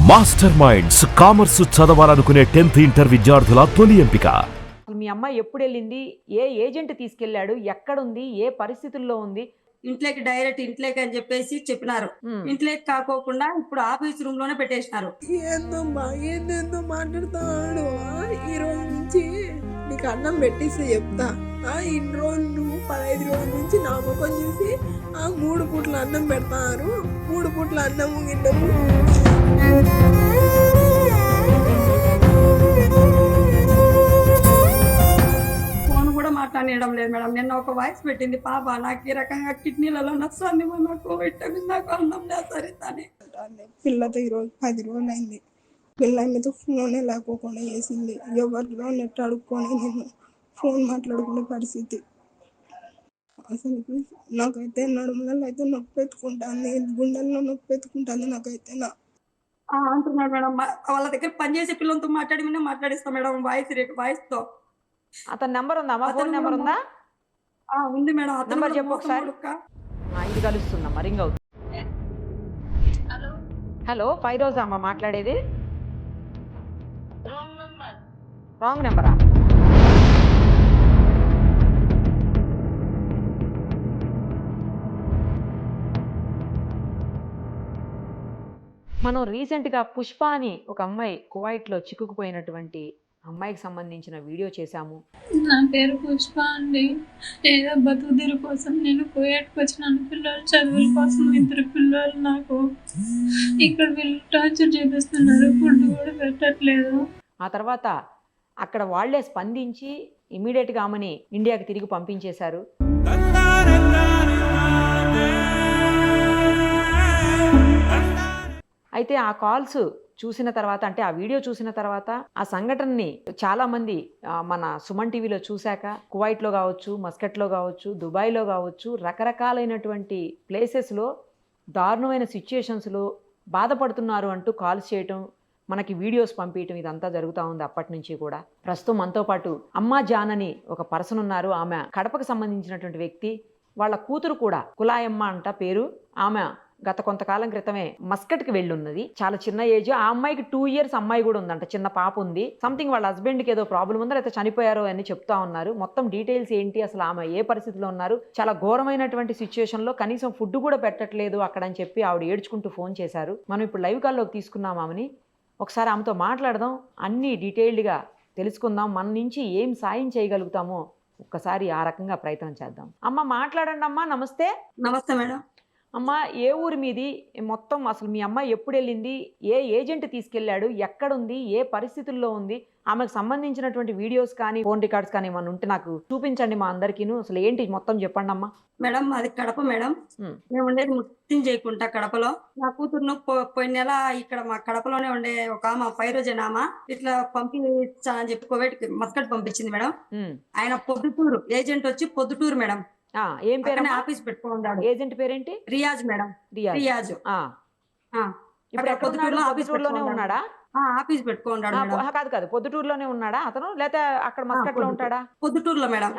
Master minds commerce చదవాలనుకునే 10th inter విద్యార్థుల తొలి ఎంపిక. మీ అమ్మాయి ఎప్పుడు వెళ్ళింది, ఏ ఏజెంట్ తీసుకెళ్లాడు, ఎక్కడుంది, ఏ పరిస్థితుల్లో ఉంది? ఇంట్లోకి డైరెక్ట్ ఇంట్లోకి అని చెప్పేసి చెప్పినారు. ఇంట్లోకి కాకోకుండా ఇప్పుడు ఆఫీస్ రూమ్ లోనే పెట్టేసినారు. ఏందమ్మా ఏందేందో మాట్లాడుతున్నాడు. ఈ రోజు నుంచి నీకు అన్నం పెట్టిస్తే చెప్తా. ఇన్ని రోజులు నువ్వు 15 రోజుల నుంచి నా ముఖం చూసి 3 పూట్ల అన్నం పెడతారు. 3 పూట్ల అన్నము గిన్నము. ఫోన్ కూడా మాట్లాడడం లేదు మేడం. నిన్న ఒక వాయిస్ పెట్టింది పాప, నాకు ఈ రకంగా కిడ్నీలలో నచ్చింది, నాకు విటమిన్, నాకు అన్నం లేదు సరితానే. పిల్లతో ఈరోజు 10 రోజులు అయింది. పిల్ల మీతో ఫోనే లేకోకుండా చేసింది. ఎవరిలో నెట్ అడుక్కొని నేను ఫోన్ మాట్లాడుకునే పరిస్థితి. అసలు నాకైతే నడుములలో అయితే నొప్పి ఎత్తుకుంటుంది, గుండెల్లో నొప్పి ఎత్తుకుంటుంది. నాకైతే అంటున్నాడు మేడం. వాళ్ళ దగ్గర పనిచేసే పిల్లలతో మాట్లాడిస్తాం మేడం, వాయిస్ తో. అతని నెంబర్ ఉందా? మా ఫోన్ నెంబర్ ఉందా? ఉంది మేడం. నెంబర్ చెప్పు ఒకసారి. ఇది కలుస్తుందమ్మా, రింగ్ అవుతుంది. హలో, ఫైరోజా అమ్మ మాట్లాడేది? రాంగ్ నెంబరా? మనం రీసెంట్గా పుష్ప అని ఒక అమ్మాయి కువైట్లో చిక్కుకుపోయినటువంటి అమ్మాయికి సంబంధించిన వీడియో చేశాము. నా పేరు పుష్ప అండి. ఏదో బతుకుదీరు కోసం నేను కువైట్కి వచ్చినాను. పిల్లలు చదువుల కోసం 2 పిల్లలు నాకు. ఇక్కడ వీళ్ళు టార్చర్ చేపిస్తున్నారు, ఫుడ్ కూడా పెట్టట్లేదు. ఆ తర్వాత అక్కడ వాళ్లే స్పందించి ఇమీడియట్గా ఆమెని ఇండియాకి తిరిగి పంపించేశారు. అయితే ఆ కాల్స్ చూసిన తర్వాత, అంటే ఆ వీడియో చూసిన తర్వాత, ఆ సంఘటనని చాలామంది మన సుమన్ టీవీలో చూశాక కువైట్లో కావచ్చు, మస్కట్లో కావచ్చు, దుబాయ్లో కావచ్చు, రకరకాలైనటువంటి ప్లేసెస్లో దారుణమైన సిచ్యుయేషన్స్లో బాధపడుతున్నారు అంటూ కాల్స్ చేయటం, మనకి వీడియోస్ పంపించడం, ఇదంతా జరుగుతూ ఉంది అప్పటి నుంచి కూడా. ప్రస్తుతం మనతో పాటు అమ్మా జాన్ అని ఒక పర్సన్ ఉన్నారు. ఆమె కడపకు సంబంధించినటువంటి వ్యక్తి. వాళ్ళ కూతురు కూడా కులాయమ్మ అంట పేరు. ఆమె గత కొంతకాలం క్రితమే మస్కట్కి వెళ్ళున్నది. చాలా చిన్న ఏజ్. ఆ అమ్మాయికి 2 years అమ్మాయి కూడా ఉందంట, చిన్న పాప ఉంది. సంథింగ్ వాళ్ళ హస్బెండ్కి ఏదో ప్రాబ్లం ఉందో లేకపోతే చనిపోయారో అని చెప్తా ఉన్నారు. మొత్తం డీటెయిల్స్ ఏంటి, అసలు ఆమె ఏ పరిస్థితిలో ఉన్నారు, చాలా ఘోరమైనటువంటి సిచ్యుయేషన్లో కనీసం ఫుడ్ కూడా పెట్టట్లేదు అక్కడ అని చెప్పి ఆవిడ ఏడ్చుకుంటూ ఫోన్ చేశారు. మనం ఇప్పుడు లైవ్ కాల్లోకి తీసుకున్నాం ఆమెని. ఒకసారి ఆమెతో మాట్లాడదాం, అన్నీ డీటెయిల్డ్గా తెలుసుకుందాం, మన నుంచి ఏం సాయం చేయగలుగుతామో ఒక్కసారి ఆ రకంగా ప్రయత్నం చేద్దాం. అమ్మ మాట్లాడండి అమ్మా. నమస్తే. నమస్తే మేడం. అమ్మ, ఏ ఊరి మీది, మొత్తం అసలు మీ అమ్మాయి ఎప్పుడు వెళ్ళింది, ఏ ఏజెంట్ తీసుకెళ్ళాడు, ఎక్కడుంది, ఏ పరిస్థితుల్లో ఉంది, ఆమెకు సంబంధించినటువంటి వీడియోస్ కానీ ఫోన్ రికార్డ్స్ కానీ ఏమన్నా ఉంటే నాకు చూపించండి మా అందరికీను. అసలు ఏంటి మొత్తం చెప్పండి అమ్మా. మేడం అది కడప మేడం. మేము ఉండేది ముత్యం చేయకుండా కడపలో. నా కూతురును పోయిన నెల ఇక్కడ మా కడపలోనే ఉండే ఒక ఆమె ఫైరోజనామా ఇట్లా పంపించా అని చెప్పి కువైట్ మస్కట్ పంపించింది మేడం. ఆయన పొద్దుటూరు ఏజెంట్ వచ్చి పొద్దుటూరు మేడం. ఏం పేరు? ఆఫీస్ పెట్టుకున్నాడు. ఏజెంట్ పేరేంటి? రియాజ్ మేడం. రియాజ్. ఇప్పుడు పొద్దుటూరులో ఆఫీస్ లోనే ఉన్నాడా? ఆఫీస్ పెట్టుకున్నాడు. కాదు, పొద్దుటూరులోనే ఉన్నాడా అతను, లేకపోతే అక్కడ మస్కట్లో ఉంటాడా? పొద్దుటూరులో మేడం.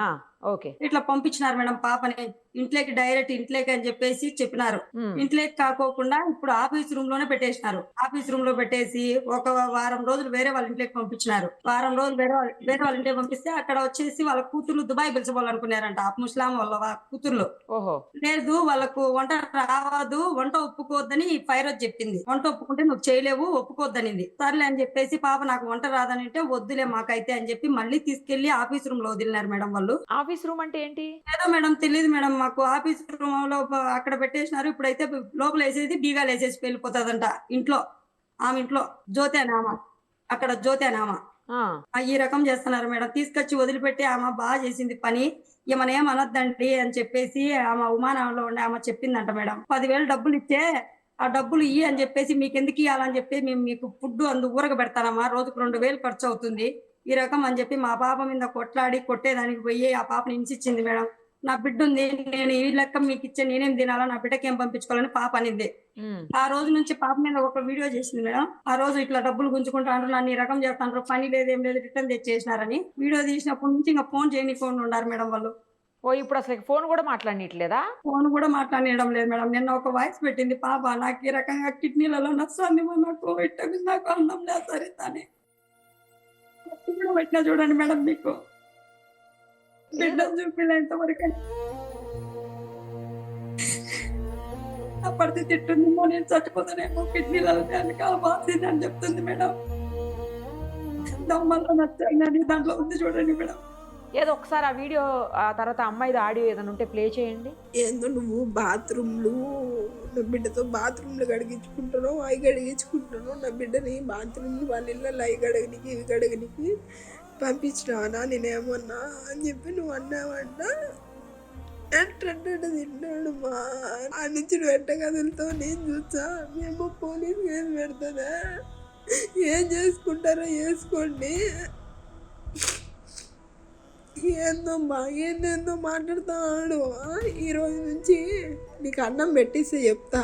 ఓకే. ఇట్లా పంపించినారు మేడం పాపని ఇంట్లోకి డైరెక్ట్ ఇంట్లోకి అని చెప్పేసి చెప్పినారు. ఇంట్లోకి కాకోకుండా ఇప్పుడు ఆఫీస్ రూమ్ లోనే పెట్టేసినారు. ఆఫీస్ రూమ్ లో పెట్టేసి ఒక వారం రోజులు వేరే వాళ్ళ ఇంట్లోకి పంపించినారు. వారం రోజులు వేరే వాళ్ళ ఇంటికి పంపిస్తే అక్కడ వచ్చేసి వాళ్ళ కూతుర్లు దుబాయ్ పిలిచిపోవాలనుకున్నారంట. ఆ ముస్లాం వాళ్ళ కూతుర్లు. లేదు, వాళ్ళకు వంట రావద్దు, వంట ఒప్పుకోవద్దని ఫైరోజ్ చెప్పింది. వంట ఒప్పుకుంటే నువ్వు చేయలేవు, ఒప్పుకోవద్దనింది. సర్లే అని చెప్పేసి పాప నాకు వంట రాదని అంటే వద్దులే మాకైతే అని చెప్పి మళ్ళీ తీసుకెళ్లి ఆఫీస్ రూమ్ లో వదిలినారు మేడం వాళ్ళు. ఆఫీస్ రూమ్ అంటే ఏంటి? ఏదో మేడం తెలియదు మేడం మాకు. ఆఫీస్ రూమ్ లో అక్కడ పెట్టేసినారు. ఇప్పుడైతే లోపల వేసేసి బీగాలు వేసేసి వెళ్ళిపోతుందంట ఇంట్లో. ఆమె ఇంట్లో జ్యోతి అని ఆమె, అక్కడ జ్యోతి అని ఆమె ఈ రకం చేస్తున్నారు మేడం. తీసుకొచ్చి వదిలిపెట్టి ఆమె బాగా చేసింది పని, ఏమన్నా ఏం అనొద్దండి అని చెప్పేసి ఆమె ఉమానంలో ఉండే ఆమె చెప్పిందంట మేడం. 10,000 డబ్బులు ఇచ్చే ఆ డబ్బులు ఇయ్యి అని చెప్పేసి మీకు ఎందుకు ఇవ్వాలని చెప్పి మేము మీకు ఫుడ్ ఊరగ పెడతానమ్మా, రోజుకు 2,000 ఖర్చు అవుతుంది ఈ రకం అని చెప్పి మా పాప మీద కొట్లాడి కొట్టేదానికి పోయి ఆ పాపని హింసించింది మేడం. నా బిడ్డ ఉంది, నేను ఈ లెక్క మీకు ఇచ్చే నేనేం తినాలా, నా బిడ్డకి ఏం పంపించుకోవాలని పాప అనింది. ఆ రోజు నుంచి పాప మీద ఒక వీడియో చేసింది మేడం. ఆ రోజు ఇట్లా డబ్బులు గుంజుకుంటారు, నన్ను ఈ రకం చేస్తాను, పని లేదు ఏం లేదు, రిటర్న్ తెచ్చేసినారని వీడియో తీసినప్పటి నుంచి ఇంకా ఫోన్ చేయనికుండా ఉన్నారు మేడం వాళ్ళు. ఓ ఇప్పుడు అసలు ఫోన్ కూడా మాట్లాడనీయట్లేదా? ఫోన్ కూడా మాట్లాడనీయడం లేదు మేడం. నిన్న ఒక వాయిస్ పెట్టింది పాప, నాకు ఈ రకంగా కిడ్నీలలో నొస్తుంది మా, నాకు విటమిన్, నాకు అన్నం లేదు సరిత అని. అది కూడా పెట్టినా చూడండి మేడం మీకు. బిడ్డను చూపిలేంత వరకు నా పరిస్థితి ఎట్టుందేమో, నేను చచ్చిపోతానేమో, కిడ్నీలలో వెనకాల బాసింది అని చెప్తుంది మేడం. దమ్మల్లో నచ్చాయి దాంట్లో ఉంది చూడండి మేడం. ఏదో ఒకసారి ఆ వీడియో ఆ తర్వాత అమ్మాయిది ఆడియో ఏదైనా ఉంటే ప్లే చేయండి. ఏందో నువ్వు బాత్రూమ్లు, నా బిడ్డతో బాత్రూమ్లు కడిగించుకుంటున్నావు, అవి కడిగించుకుంటున్నావు, నా బిడ్డని బాత్రూమ్లు వాళ్ళ ఇళ్ళలో అవి కడగనికి ఇవి కడగనికి పంపించినావా నేనేమన్నా అని చెప్పి నువ్వు అన్నావంట. ఎట్టంటే తిన్నాడు మా, ఆ నుంచి నువ్వు ఎట్ట కదులుతావు నేను చూసా. మేము పోలీస్ కేసు పెడుతుందా, ఏం చేసుకుంటారో చేసుకోండి. ఏందో మాట్లాడుతాడు. ఈ రోజు నుంచి నీకు అన్నం పెట్టిస్తే చెప్తా.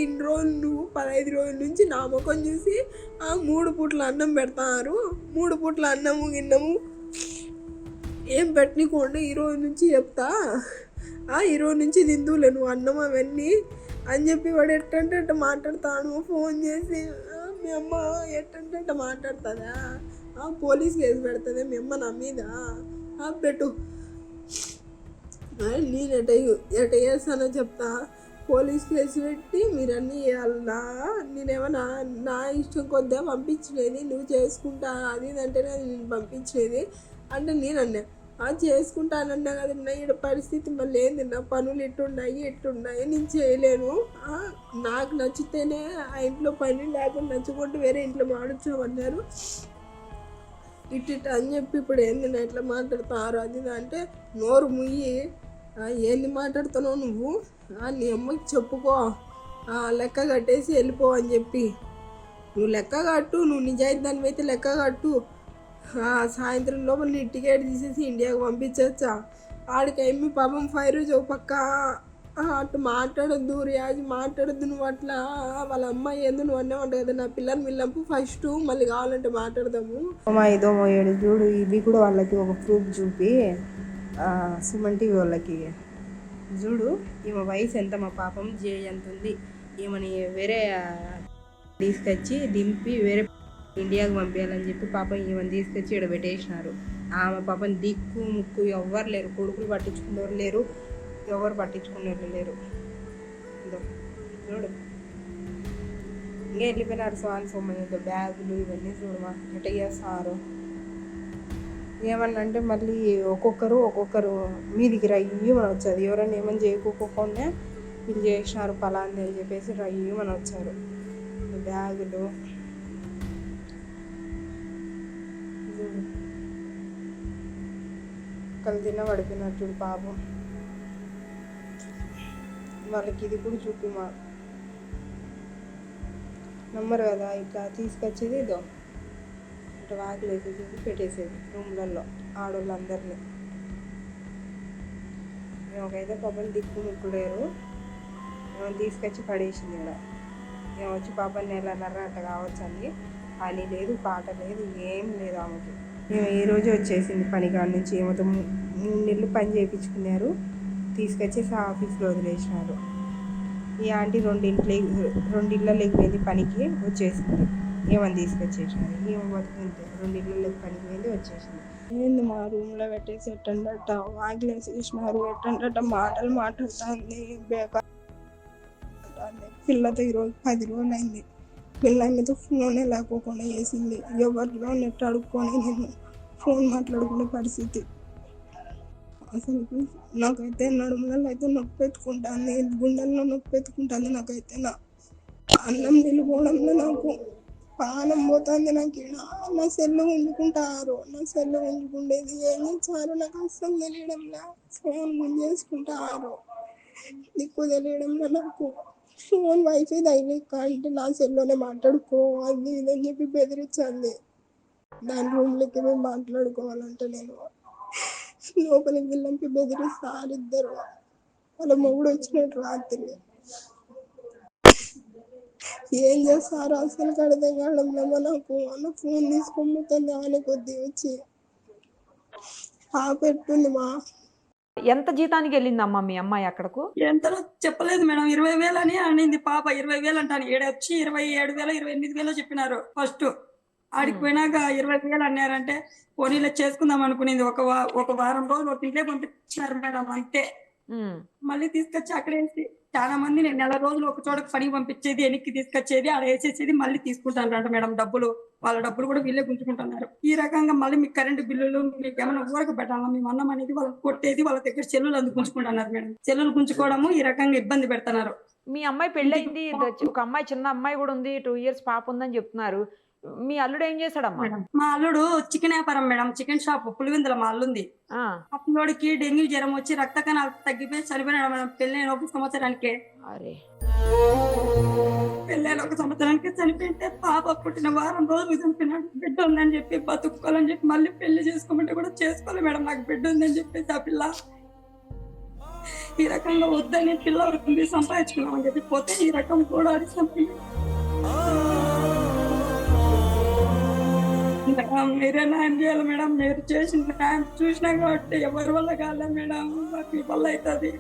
ఇన్ని రోజులు నువ్వు 15 రోజుల నుంచి నా ముఖం చూసి 3 పూట్ల అన్నం పెడతారు, 3 పూట్ల అన్నము గిన్నము ఏం పెట్టనీకోండి ఈ రోజు నుంచి చెప్తా. ఈ రోజు నుంచి తిందులే నువ్వు అన్నం అవన్నీ అని చెప్పి వాడు ఎట్టంటే అట్ట మాట్లాడతాను. ఫోన్ చేసి మీ అమ్మ ఎట్టంటే అట్ట మాట్లాడుతుందా, పోలీస్ కేసు పెడుతుంది మీ అమ్మ నా మీద, పెట్టు. నేను ఎట చేస్తానో చెప్తా. పోలీస్ కేసు పెట్టి మీరు అన్నీ చేయాలన్నా, నేనేమన్నా నా ఇష్టం కొద్దిగా పంపించలేదు, నువ్వు చేసుకుంటా అది ఇదంటేనే నేను పంపించేది అంటే నేను అన్నా చేసుకుంటానన్నా కదన్నా. ఇక్కడ పరిస్థితి మళ్ళీ ఏంది, నా పనులు ఎట్టున్నాయి నేను చేయలేను. నాకు నచ్చితేనే ఆ ఇంట్లో పని, లేకుండా నచ్చకుండా వేరే ఇంట్లో మాడుచోమన్నారు. ఇట్ అని చెప్పి ఇప్పుడు ఏంది నా ఇట్లా మాట్లాడతారు అది అంటే, నోరు ముయ్యి ఏంది మాట్లాడుతున్నావు నువ్వు, నీ అమ్మకి చెప్పుకో, లెక్క కట్టేసి వెళ్ళిపో అని చెప్పి. నువ్వు లెక్క కట్టు, నువ్వు నిజాయితీ దాని అయితే లెక్క కట్టు. సాయంత్రం లోపల నీ టికెట్ తీసేసి ఇండియాకు పంపించచ్చా. ఆడికి ఏమి పాపం 5 రోజు ఒక పక్క అటు మాట్లాడొద్దు, రియాజ్ మాట్లాడొద్దు నువ్వు అట్లా. వాళ్ళ అమ్మాయి ఏందో నువ్వు అన్నావంట కదా, నా పిల్లని మిల్లంపు ఫస్ట్, మళ్ళీ కావాలంటే మాట్లాడదాము. మా ఇదో ఏడు చూడు, ఇది కూడా వాళ్ళకి ఒక ప్రూఫ్ చూపి సుమన్ టీవీ వాళ్ళకి చూడు, ఈమె వయసు ఎంత, మా పాపం ఎంత ఉంది, ఈమెని వేరే తీసుకొచ్చి దింపి వేరే ఇండియాకు పంపించాలని చెప్పి పాపం ఈమెను తీసుకొచ్చి ఇక్కడ పెట్టేసినారు. ఆమె పాపం దిక్కు ముక్కు ఎవ్వరు లేరు, కొడుకులు పట్టించుకునేవారు లేరు, ఎవరు పట్టించుకునేవాళ్ళు లేరు. ఇదో చూడు, ఇంకా వెళ్ళిపోయినారు సోమయ్యతో బ్యాగులు ఇవన్నీ చూడమా ఎట్ట చేస్తారు. ఏమన్నా అంటే మళ్ళీ ఒక్కొక్కరు మీదికి రయ్యమని వచ్చారు. ఎవరైనా ఏమని చేయకోకుండా వీళ్ళు చేసినారు పలాంది అని చెప్పేసి రయ్యమని వచ్చారు. బ్యాగులు కలిదిన పడిపోయినట్టు పాపం. వాళ్ళకి ఇది కూడా చూపిమా నమ్మరు కదా, ఇట్లా తీసుకొచ్చేది ఇదో ఇట్లా వాకిలు వేసేసేది పెట్టేసేది రూమ్లలో ఆడవాళ్ళందరినీ. మేమకైతే పాపని దిక్కు ముక్కులేరు, మేము తీసుకొచ్చి పడేసింది ఇక్కడ. మేము వచ్చి పాపని నెలన్నర అట్లా కావచ్చు అని, పని లేదు పాట లేదు ఏం లేదు ఆమెకి. మేము ఈ రోజు వచ్చేసింది పనికాడ నుంచి. ఏమో 3 నెలలు పని చేయించుకున్నారు, తీసుకొచ్చేసి ఆఫీస్లో వదిలేసినారు. ఈ ఆంటీ 2 ఇళ్ళలోకి పోయింది పనికి, వచ్చేసింది. ఏమని తీసుకొచ్చేసినారు, ఏమో బతుకుంటే 2 ఇళ్ళలోకి పనికి పోయింది వచ్చేసింది. ఏంది మా రూమ్లో పెట్టేసి ఎట్టండట వాకిలు వేసేసినారు, ఎట్టండట మాటలు మాట్లాడుతుంది, బేకార్ పిల్లతో ఈరోజు 10 రోజులు అయింది. పిల్లలతో ఫోనే లేకోకుండా చేసింది. ఎవరిలో నెట్ అడుక్కొని నేను ఫోన్ మాట్లాడుకునే పరిస్థితి. అసలు నాకైతే నడుములలో అయితే నొప్పి ఎత్తుకుంటుంది, గుండెల్లో నొప్పి ఎత్తుకుంటుంది. నాకైతే నా అన్నం నిలుపోవడంలో నాకు పానం పోతుంది. నాకు నా సెల్లు ఉంచుకుంటారు, నా సెల్లు ఉంచుకుండేది ఏం చేస్తారు నాకు అస్సలు తెలియడంలా. ఫోన్ గుంజేసుకుంటారు, దిక్కు తెలియడంలో. నాకు ఫోన్ వైఫై తగిలేక అంటే నా సెల్లోనే మాట్లాడుకో అది ఇదని చెప్పి బెదిరించింది. దాని రూమ్లోకి మేము మాట్లాడుకోవాలంటే నేను లోపలికి వెళ్ళంపి బెదిరిస్తారు ఇద్దరు. వాళ్ళ మొగుడు వచ్చినట్టు రాత్రి ఏం చేస్తారో అసలు అర్థం కావడంలో. నాకు నా ఫోన్ తీసుకొని పోతుంది ఆమె కొద్ది వచ్చి పాప ఎట్టుంది మా ఎంత జీతానికి వెళ్ళిందమ్మా మీ అమ్మాయి అక్కడకు? ఎంతలో చెప్పలేదు మేడం, 20,000 అని అనింది పాప. 20,000 అంటాను, వచ్చి 27,000 28,000 చెప్పినారు ఫస్ట్. ఆడికి పోయినాక 20,000 అన్నారంటే పోనీలో చేసుకుందాం అనుకునేది. ఒక వారం రోజులు ఒక ఇంట్లో పంపించారు మేడం అంతే. మళ్ళీ తీసుకొచ్చి అక్కడ వేసి చాలా మంది నేను నెల రోజులు ఒక చోట పనికి పంపించేది, వెనక్కి తీసుకొచ్చేది, ఆడ వేసేసేది, మళ్ళీ తీసుకుంటాను మేడం డబ్బులు. వాళ్ళ డబ్బులు కూడా వీళ్ళే గుంజుకుంటున్నారు. ఈ రకంగా మళ్ళీ మీకు కరెంటు బిల్లులు మీకు ఏమైనా ఊరక పెట్టాలా మేము అన్నం అనేది వాళ్ళకి కొట్టేది, వాళ్ళ దగ్గర సెల్లులు అందుకు గుంజుకుంటున్నారు మేడం. సెల్లులు గుంజుకోవడము ఈ రకంగా ఇబ్బంది పెడుతున్నారు. మీ అమ్మాయి పెళ్ళయింది, ఒక అమ్మాయి చిన్న అమ్మాయి కూడా ఉంది, 2 years పాప ఉందని చెప్తున్నారు. మీ అల్లుడు ఏం చేశాడమ్మా? మా అల్లుడు చికెన్ వ్యాపారం మేడం, చికెన్ షాప్ పులివెందుల మా అల్లుంది. ఆ పిల్లోడికి డెంగ్యూ జ్వరం వచ్చి రక్త కణాలు తగ్గిపోయి చనిపోయినాడు మేడం. పెళ్ళైన 1 సంవత్సరానికే. పెళ్ళైన 1 సంవత్సరానికి చనిపోయింటే పాప పుట్టిన వారం రోజులు చనిపోయినాడు. బిడ్డ ఉందని చెప్పి బతుక్కోవాలని చెప్పి మళ్ళీ పెళ్లి చేసుకోమంటే కూడా చేసుకోవాలి మేడం, నాకు బిడ్డ ఉందని చెప్పేసి ఆ పిల్ల ఈ రకంగా వద్దని పిల్ల ఉంది సంపాదించుకున్నామని చెప్పి పోతే ఈ రకం కూడా అది మీరే న్యాయం చేయాలి మేడం. మీరు చేసిన న్యాయం చూసినా కాబట్టి ఎవరి వల్ల కాలే మేడం, మీ వల్ల అవుతుంది.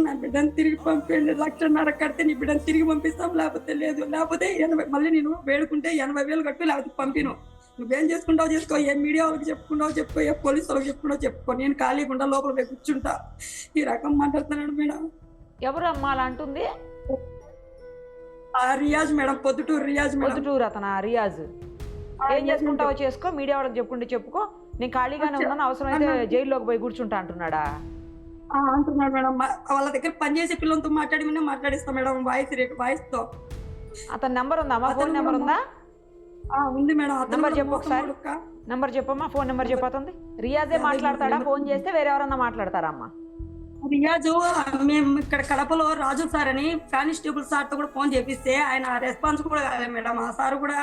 నా బిడ్డను తిరిగి పంపండి, 1,50,000 కడితే నీ బిడ్డను తిరిగి పంపిస్తాం, లేకపోతే లేదు. లేకపోతే 80 మళ్ళీ నేను వేడుకుంటే 80,000 కట్టు, లేకపోతే పంపిను. నువ్వేం చేసుకుంటావు చేసుకో, ఏ మీడియా వాళ్ళకి చెప్పుకుంటావు చెప్పుకో, ఏ పోలీసు వాళ్ళకి చెప్పుకుంటావు చెప్పుకో, నేను ఖాళీకుండా లోపల పోయి కూర్చుంటా. ఈ రకం మాట్లాడుతున్నాడు మేడం. ఎవరు అమ్మా అలా అంటుంది? Riyaz madam, Proddatur Riyaz madam. పొద్దుటూరు అతను రియాజ్. ఏం చేసుకుంటావో చేసుకో, మీడియా వాళ్ళకి చెప్పుకుంటే చెప్పుకో, నేను ఖాళీగానే ఉన్నాను, అవసరమైతే జైల్లోకి పోయి కూర్చుంటా అంటున్నాడా? అంటున్నాడు మేడం. వాళ్ళ దగ్గర పనిచేసే పిల్లలతో మాట్లాడిస్తాం మేడం, వాయిస్ తో. అతని నెంబర్ ఉందా అమ్మా? ఫోన్ నెంబర్ ఉందా? ఉంది మేడం. నెంబర్ చెప్పు ఒకసారి. నెంబర్ చెప్పమ్మా, ఫోన్ నెంబర్ చెప్పతుంది. రియాజే మాట్లాడతాడా? ఫోన్ చేస్తే వేరే ఎవరన్నా మాట్లాడతారా అమ్మా? రియాజు మేము ఇక్కడ కడపలో రాజు సార్ అని కానిస్టేబుల్ సార్ తో కూడా ఫోన్ చేపిస్తే ఆయన రెస్పాన్స్ కూడా కాలేదు మేడం. ఆ సార్ కూడా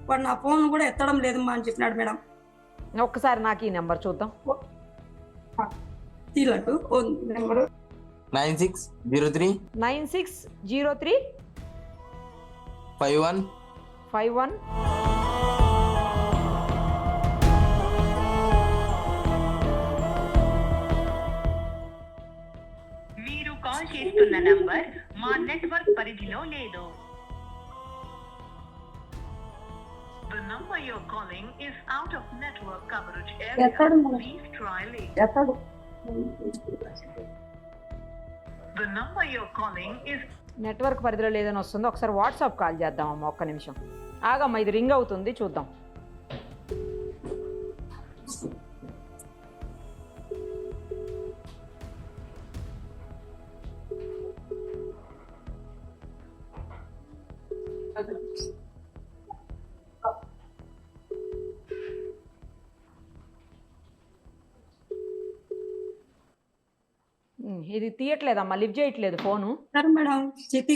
వాడు నా ఫోన్ కూడా ఎత్తడం లేదు అని చెప్పినాడు మేడం. ఒక్కసారి నాకు ఈ నెంబర్ చూద్దాం. 9603 9603 51 మీరు కాల్ చేస్తున్న నంబర్ మా నెట్వర్క్ పరిధిలో లేదు. The number you're calling is out of network coverage area. Please try later. The number you're calling is network పరిధిలో లేదని వస్తుంది. ఒకసారి వాట్సాప్ కాల్ చేద్దామమ్మా, ఒక్క నిమిషం ఆగమ్మా, ఇది రింగ్ అవుతుంది, చూద్దాం. ఇది తీయట్లేదమ్మా, లిఫ్ట్ చేయట్లేదు ఫోను. సరే మేడం,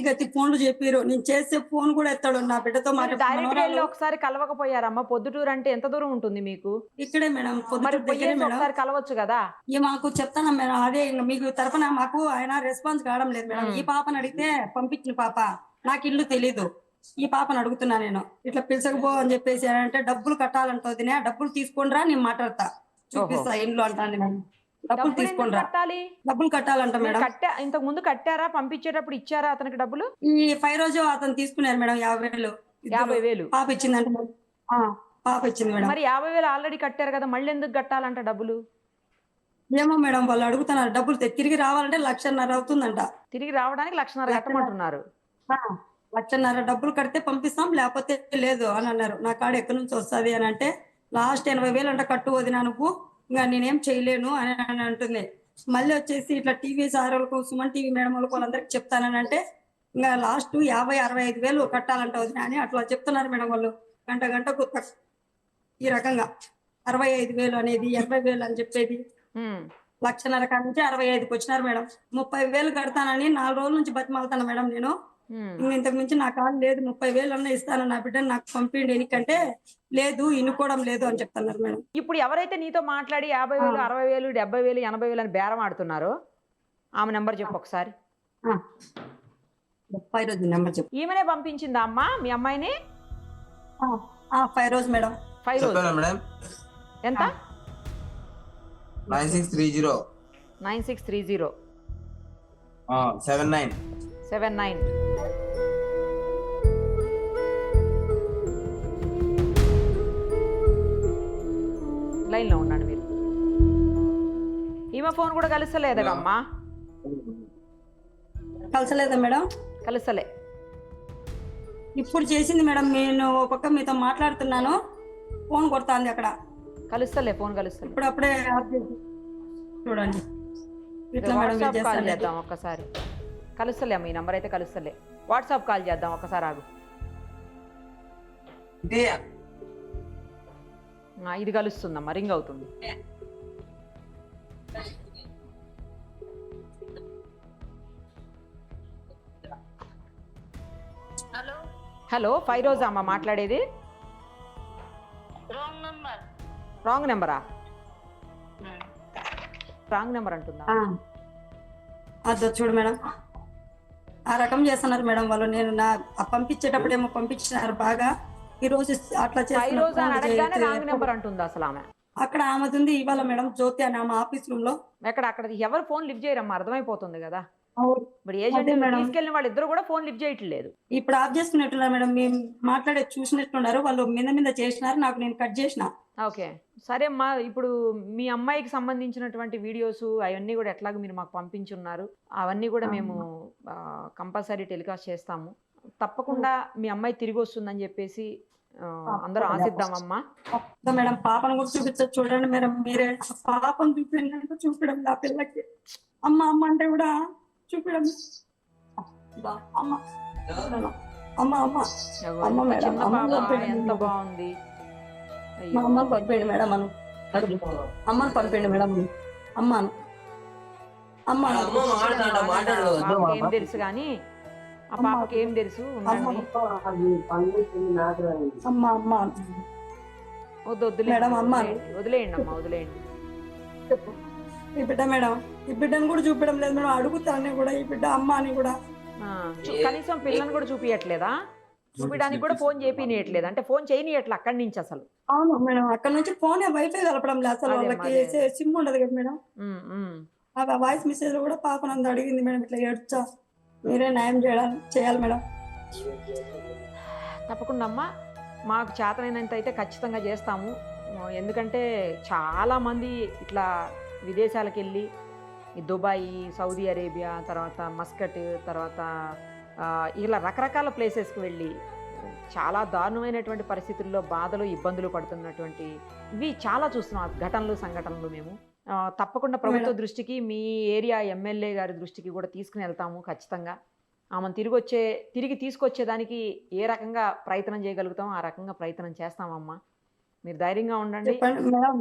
గతి ఫోన్లు చెప్పారు, నేను చేసే ఫోన్ కూడా ఎత్తాడు. నా బిడ్డతో డైరెక్ట్ ఒకసారి కలవకపోయారమ్మా? పొద్దుటూరు అంటే ఎంత దూరం ఉంటుంది మీకు? ఇక్కడే మేడం, ఒకసారి కలవచ్చు కదా. మాకు చెప్తాను మేడం, అదే మీకు తరఫున మాకు ఆయన రెస్పాన్స్ కావడం లేదు మేడం. ఈ పాపను అడిగితే పంపించిన పాప, నాకు ఇల్లు తెలీదు, ఈ పాపను అడుగుతున్నా నేను. ఇట్లా పిలిచకపో అని చెప్పేసి అంటే డబ్బులు కట్టాలంటుంది, డబ్బులు తీసుకుండ్రా నేను మాట్లాడతా, చూపిస్తా ఇంట్లో అంటాను మేడం. డబ్బులు తీసుకుంటా, డబ్బులు కట్టాలంట మేడం. ఇంతకు ముందు కట్టారా? పంపించేటప్పుడు ఇచ్చారా అతనికి డబ్బులు? ఈ 5 రోజు అతను తీసుకున్నారు మేడం, 50,000 పాప ఇచ్చిందంట. పాప ఇచ్చింది మేడం. మరి 50,000 ఆల్రెడీ కట్టారు కదా, మళ్ళీ ఎందుకు కట్టాలంట డబ్బులు? ఏమో మేడం, వాళ్ళు అడుగుతున్నారు. డబ్బులు తిరిగి రావాలంటే 1,50,000 అవుతుందంట. తిరిగి రావడానికి 1,50,000 కట్టమంటున్నారు. 1,50,000 డబ్బులు కడితే పంపిస్తాం, లేకపోతే లేదు అని అన్నారు. నా కాడ ఎక్కడి నుంచి వస్తుంది అని అంటే లాస్ట్ 80,000 అంట కట్టు వదినా నువ్వు, ఇంకా నేనేం చేయలేను అని అంటుంది. మళ్ళీ వచ్చేసి ఇట్లా టీవీ సార్ వాళ్ళకు, సుమన్ టీవీ మేడం వాళ్ళకు వాళ్ళందరికి చెప్తానని అంటే ఇంకా లాస్ట్ 50,000-65,000 కట్టాలంట వదిన అని అట్లా చెప్తున్నారు మేడం వాళ్ళు. గంటకు ఈ రకంగా 65,000 అనేది 80,000 అని చెప్పేది. 1,50,000 కాడ నుంచి 65,000కి వచ్చినారు మేడం. 30,000 కడతానని 4 రోజుల నుంచి బతిమాలుతాను మేడం నేను. ఇంతకు మించి నా కాదు లేదు, 30,000 అన్న ఇస్తాను, నా బిడ్డను నాకు పంపిండి ఎందుకంటే లేదు, ఇన్నుకోవడం లేదు అని చెప్తున్నారు మేడం. ఇప్పుడు ఎవరైతే నీతో మాట్లాడి 50,000, 60,000, 70,000, 80,000 అని బేరం ఆడుతున్నారో ఆమె నెంబర్ చెప్పు ఒకసారి. 5 రోజు నెంబర్ చెప్పు. ఈమెనే పంపించిందా అమ్మా మీ అమ్మాయిని? 5 రోజు మేడం. 5 రోజు ఎంత? 9630 9630 79. 79. లైన్లో ఉన్నాడు మీరు. ఈమె ఫోన్ కూడా కలుస్తలేదమ్మా. కలిసలేదా మేడం? కలుస్తలే. ఇప్పుడు చేసింది మేడం, నేను ఒక పక్క మీతో మాట్లాడుతున్నాను, ఫోన్ కొడుతుంది అక్కడ. కలుస్తలే, ఫోన్ కలుస్తలే. ఇప్పుడు అప్పుడే ఆఫ్ చేసి చూడండి. ఇట్లా మేడం వాట్సాప్ కాల్ చేస్తాను. చేద్దాం ఒక్కసారి. కలుస్తలే అమ్మ, ఈ నంబర్ అయితే కలుస్తలే. వాట్సాప్ కాల్ చేద్దాం ఒక్కసారి, ఆగు. ఇది కలుస్తుందమ్మా, రింగ్ అవుతుంది. హలో, ఫైరోజా అమ్మ మాట్లాడేది? రాంగ్ నెంబరా? రాంగ్ నెంబర్ అంటుందా? అదో చూడు మేడం, ఆ రకం చేస్తున్నారు మేడం వాళ్ళు. నేను నా పంపించేటప్పుడు ఏమో పంపించినారు బాగా, ఈ రోజు అట్లా ఫైరోజా అని అడగగానే రాంగ్ నెంబర్ అంటుంది అసలు ఆమె. అక్కడ ఆమె ఉంది ఇవాళ మేడం, జ్యోతి అని ఆమె ఆఫీస్ రూమ్ లో. అక్కడ ఎవరు ఫోన్ లిఫ్ట్ చేయరమ్మా, అర్థమైపోతుంది కదా. అవును. ఇప్పుడు ఏజెంట్ తీసుకెళ్ళిన వాళ్ళు ఇద్దరు కూడా ఫోన్ లిఫ్ట్ చేయట్లేదు. ఇప్పుడు ఆఫ్ చేసుకున్నట్టున్నారు మేడం, మేము మాట్లాడే చూసినట్టున్నారు వాళ్ళు, మీద చేసినారు నాకు, నేను కట్ చేసిన. ఓకే, సరే అమ్మా. ఇప్పుడు మీ అమ్మాయికి సంబంధించినటువంటి వీడియోస్ అవన్నీ కూడా ఎట్లాగో మీరు మాకు పంపించున్నారు, అవన్నీ కూడా మేము కంపల్సరీ టెలికాస్ట్ చేస్తాము. తప్పకుండా మీ అమ్మాయి తిరిగి వస్తుందని చెప్పేసి అందరూ ఆశిద్దామమ్మా. మేడం పాపను కూడా చూపించచ్చు చూడండి మేడం, మీరే పాపను చూపించండి, చూపించడం నా పిల్లకి. అమ్మ అమ్మ అంటే కూడా చూపించడం. అమ్మ అమ్మ అమ్మ అమ్మ మేడం, చిన్న పాప ఎంత బాగుంది. మా అమ్మని పంపేయండి మేడం, అను అమ్మని పంపేయండి మేడం, అమ్మను అమ్మ. ఏం తెలుసు కానీ ఆ పాపకి ఏం తెలుసు. ఉండండి, అమ్మ అమ్మ వదిలేయండి అమ్మా, వదిలేయండి. ఈ బిడ్డ మేడం, ఈ బిడ్డను కూడా చూపించడం లేదు మేడం, అడుగుతాను కూడా ఈ బిడ్డ అమ్మ అని కూడా. కనీసం పిల్లని కూడా చూపించట్లేదా? చూపించడానికి కూడా ఫోన్ చేపియట్లేదు, అంటే ఫోన్ చేయనియట్లే అక్కడి నుంచి అసలు. అవును మేడం, అక్కడ నుంచి ఫోన్ వైఫై కలపడం లేదు అసలు, వాళ్ళకి సిమ్ ఉండదు కదా మేడం. ఆ వాయిస్ మెసేజ్ లో కూడా పాప నందు అడిగింది మేడం, ఇట్లా ఏడ్చా, మీరే న్యాయం చేయాలి మేడం. తప్పకుండా అమ్మా, మాకు చేతనైనంత అయితే ఖచ్చితంగా చేస్తాము. ఎందుకంటే చాలామంది ఇట్లా విదేశాలకు వెళ్ళి దుబాయ్, సౌదీ అరేబియా, తర్వాత మస్కట్, తర్వాత ఇలా రకరకాల ప్లేసెస్కి వెళ్ళి చాలా దారుణమైనటువంటి పరిస్థితుల్లో బాధలు, ఇబ్బందులు పడుతున్నటువంటి ఇవి చాలా చూస్తున్నాం సంఘటనలు మేము. తప్పకుండా ప్రభుత్వ దృష్టికి, మీ ఏరియా ఎమ్మెల్యే గారి దృష్టికి కూడా తీసుకుని వెళ్తాము ఖచ్చితంగా. ఆమెను తిరిగి తీసుకొచ్చేదానికి ఏ రకంగా ప్రయత్నం చేయగలుగుతామో ఆ రకంగా ప్రయత్నం చేస్తామమ్మా. మీరు ధైర్యంగా ఉండండి. మేడం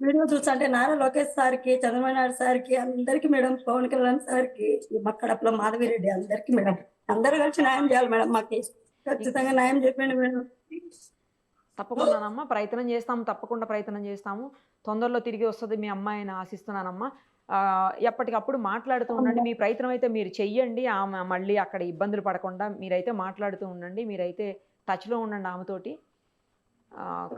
వీడియో చూసంటే నారా లోకేష్ సార్కి, చంద్రబాబు నాయుడు సార్కి, అందరికి మేడం, పవన్ కళ్యాణ్ సార్కి, మక్కడప్పల మాధవిరెడ్డి అందరికి మేడం, అందరూ కలిసి న్యాయం చేయాలి మేడం, మాకు ఖచ్చితంగా న్యాయం చెప్పండి మేడం. తప్పకుండానమ్మా, ప్రయత్నం చేస్తాము, తప్పకుండా ప్రయత్నం చేస్తాము. తొందరలో తిరిగి వస్తుంది మీ అమ్మాయిని ఆశిస్తున్నానమ్మా. ఎప్పటికప్పుడు మాట్లాడుతూ ఉండండి, మీ ప్రయత్నం అయితే మీరు చెయ్యండి. ఆమె మళ్ళీ అక్కడ ఇబ్బందులు పడకుండా మీరైతే మాట్లాడుతూ ఉండండి, మీరైతే టచ్లో ఉండండి ఆమెతోటి.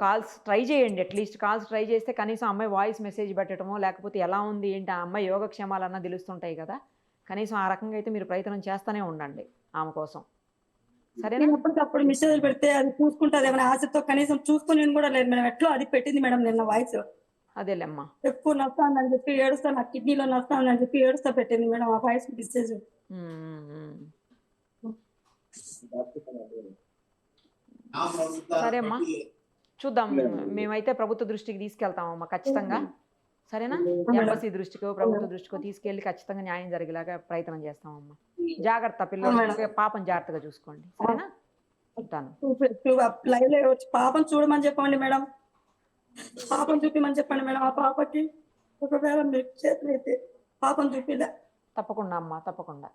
కాల్స్ ట్రై చేయండి, అట్లీస్ట్ కాల్స్ ట్రై చేస్తే కనీసం అమ్మాయి వాయిస్ మెసేజ్ పెట్టడమో, లేకపోతే ఎలా ఉంది ఏంటి ఆ అమ్మాయి యోగక్షేమాలన్నా తెలుస్తుంటాయి కదా. కనీసం ఆ రకంగా అయితే మీరు ప్రయత్నం చేస్తూనే ఉండండి ఆమె కోసం, సరేనా? అప్పటికప్పుడు మెసేజ్ పెడితే అది చూసుకుంటుంది ఏమైనా ఆశతో, కనీసం చూసుకుని కూడా లేదు మేడం, ఎట్లా అది పెట్టింది మేడం నిన్న వాయిస్. అదేలేమ్మా, ఎక్కువ నొస్తానని చెప్పి ఏడుస్తా, నాకు కిడ్నీలో నొస్తానని చెప్పి ఏడుస్తా పెట్టింది మేడం ఆ వాయిస్ మెసేజ్. సరే అమ్మా, చూద్దాం. మేమైతే ప్రభుత్వ దృష్టికి తీసుకెళ్తామమ్మా ఖచ్చితంగా, సరేనా? ఎంబసీ దృష్టికో, ప్రభుత్వ దృష్టికో తీసుకెళ్లి ఖచ్చితంగా న్యాయం జరిగేలాగా ప్రయత్నం చేస్తామమ్మా. జాగ్రత్త, పిల్లలు పాపం జాగ్రత్తగా చూసుకోండి, సరేనా? ఉంటాను. లైవ్ లో వచ్చి పాపను చూడమని చెప్పండి మేడం, పాపను చూపిమని చెప్పండి మేడం. ఆ పాపకి ఒకవేళ మీరు చేతులైతే పాపను చూపిలే. తప్పకుండా అమ్మా, తప్పకుండా.